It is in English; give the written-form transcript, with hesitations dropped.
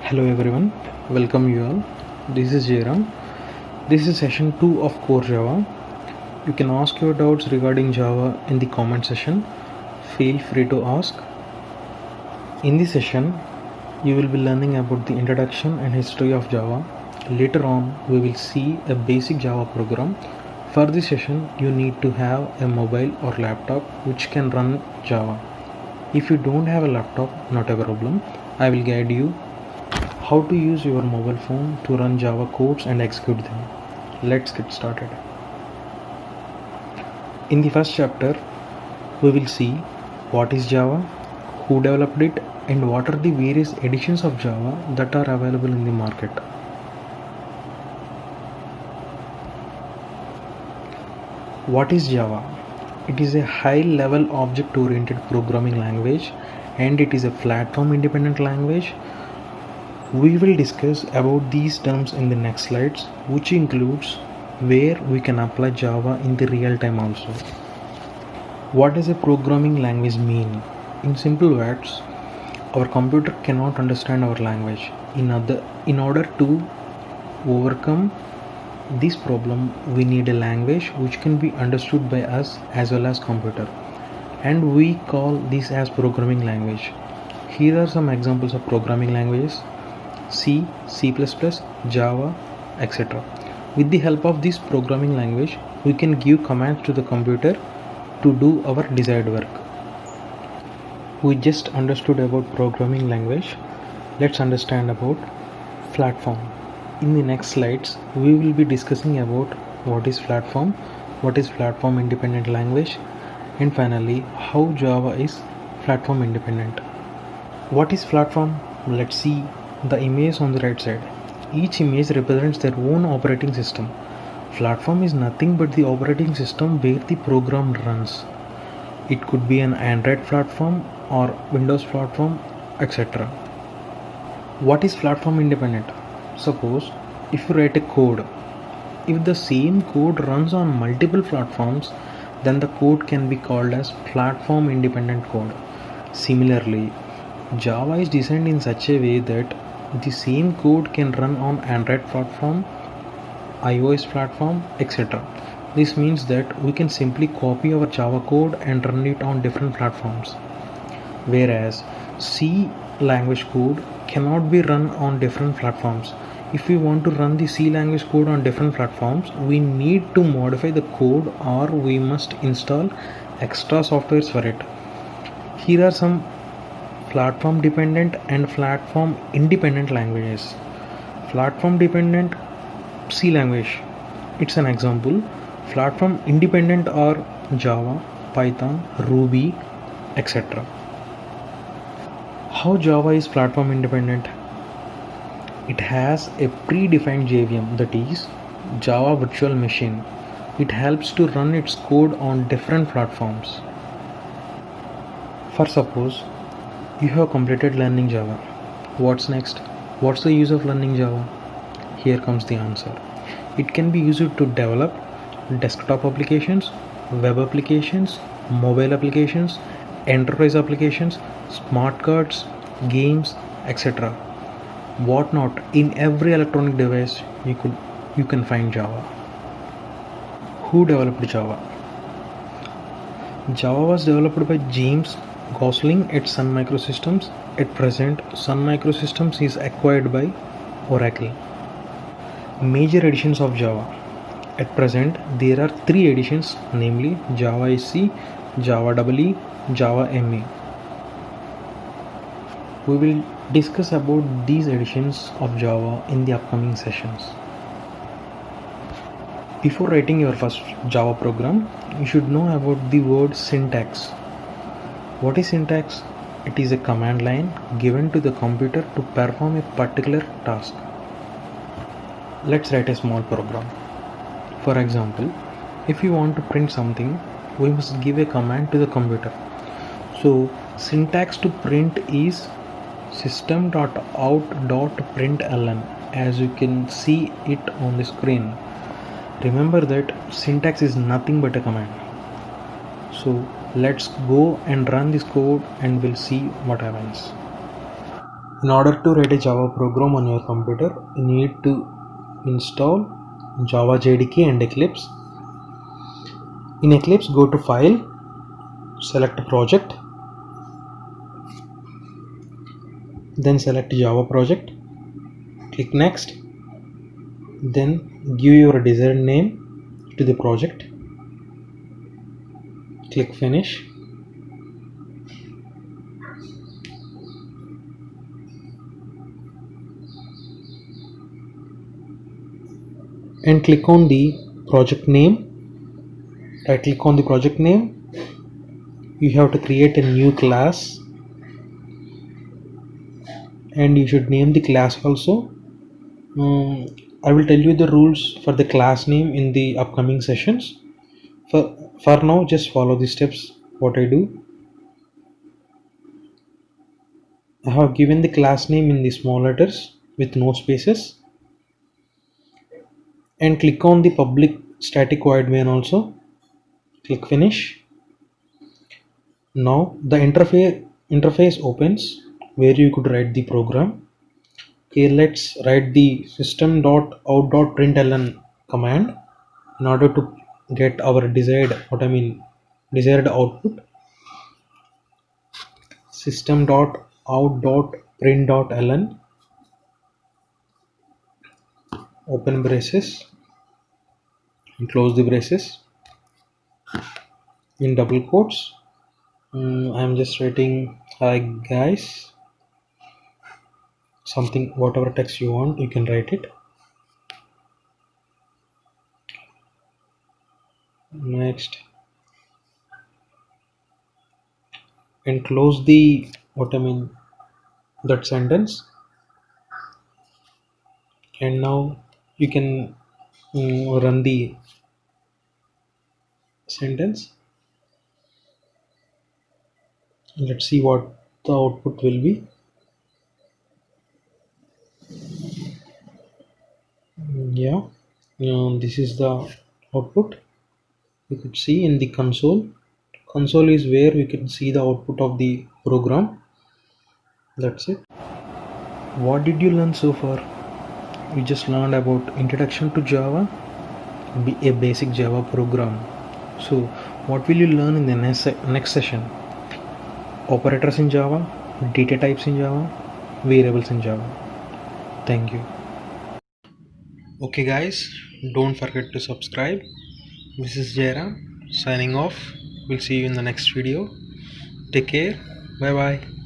Hello everyone, welcome you all. This is Jairam. This is session 2 of Core Java. You can ask your doubts regarding Java in the comment section. Feel free to ask. In this session, you will be learning about the introduction and history of Java. Later on, we will see a basic Java program. For this session, you need to have a mobile or laptop which can run Java. If you don't have a laptop, not a problem. I will guide you how to use your mobile phone to run Java codes and execute them. Let's get started. In the first chapter, we will see what is Java, who developed it, and what are the various editions of Java that are available in the market. What is Java? It is a high-level object-oriented programming language, and it is a platform-independent language. We will discuss about these terms in the next slides, which includes where we can apply Java in the real time also. What does a programming language mean? In simple words, our computer cannot understand our language. In order to overcome this problem, we need a language which can be understood by us as well as computer, and we call this as programming language. Here are some examples of programming languages: C, C++, Java, etc. With the help of this programming language, we can give commands to the computer to do our desired work. We just understood about programming language. Let's understand about platform. In the next slides, we will be discussing about what is platform independent language, and finally how Java is platform independent. What is platform? Let's see the image on the right side. Each image represents their own operating system. Platform is nothing but the operating system where the program runs. It could be an Android platform or Windows platform, etc. What is platform independent? Suppose if you write a code, if the same code runs on multiple platforms, then the code can be called as platform independent code. Similarly, Java is designed in such a way that the same code can run on Android platform, iOS platform, etc. This means that we can simply copy our Java code and run it on different platforms. Whereas C language code cannot be run on different platforms. If we want to run the C language code on different platforms, we need to modify the code or we must install extra softwares for it. Here are some platform dependent and platform independent languages. Platform dependent C language, it's an example. Platform independent are Java, Python, Ruby, etc. How Java is platform independent? It has a predefined JVM, that is Java Virtual Machine. It helps to run its code on different platforms. For suppose you have completed learning Java. What's next? What's the use of learning Java? Here comes the answer. It can be used to develop desktop applications, web applications, mobile applications, enterprise applications, smart cards, games, etc. Whatnot, in every electronic device you can find Java. Who developed Java? Java was developed by James Gosling at Sun Microsystems. At present, Sun Microsystems is acquired by Oracle. Major editions of Java. At present, there are 3 editions, namely Java SE, Java EE, Java ME. We will discuss about these editions of Java in the upcoming sessions. Before writing your first Java program, you should know about the word syntax. What is syntax? It is a command line given to the computer to perform a particular task. Let's write a small program. For example, if you want to print something, we must give a command to the computer. So, syntax to print is system.out.println, as you can see it on the screen. Remember that syntax is nothing but a command. So let's go and run this code and we'll see what happens. In order to write a Java program on your computer, you need to install Java JDK and Eclipse. In Eclipse, go to File, select Project, then select Java project, click Next, then give your desired name to the project, click Finish. And click on the project name. Right click on the project name. You have to create a new class and you should name the class also. I will tell you the rules for the class name in the upcoming sessions. For now, just follow the steps what I do. I have given the class name in the small letters with no spaces, and click on the public static void main also. Click Finish. Now the interface opens where you could write the program. Okay, let's write the system.out.println command in order to get our desired output. System.out.println, open braces and close the braces. In double quotes, I'm just writing hi guys, something, whatever text you want you can write it. Next, and close the that sentence, and now you can run the sentence. Let's see what the output will be. Yeah, this is the output. You could see in the console is where we can see the output of the program. That's it. What did you learn so far? We just learned about introduction to Java, a basic Java program. So what will you learn in the next session? Operators in Java, data types in Java, variables in Java. Thank you. Okay guys, don't forget to subscribe. This is Jairam signing off. We'll see you in the next video. Take care. Bye bye.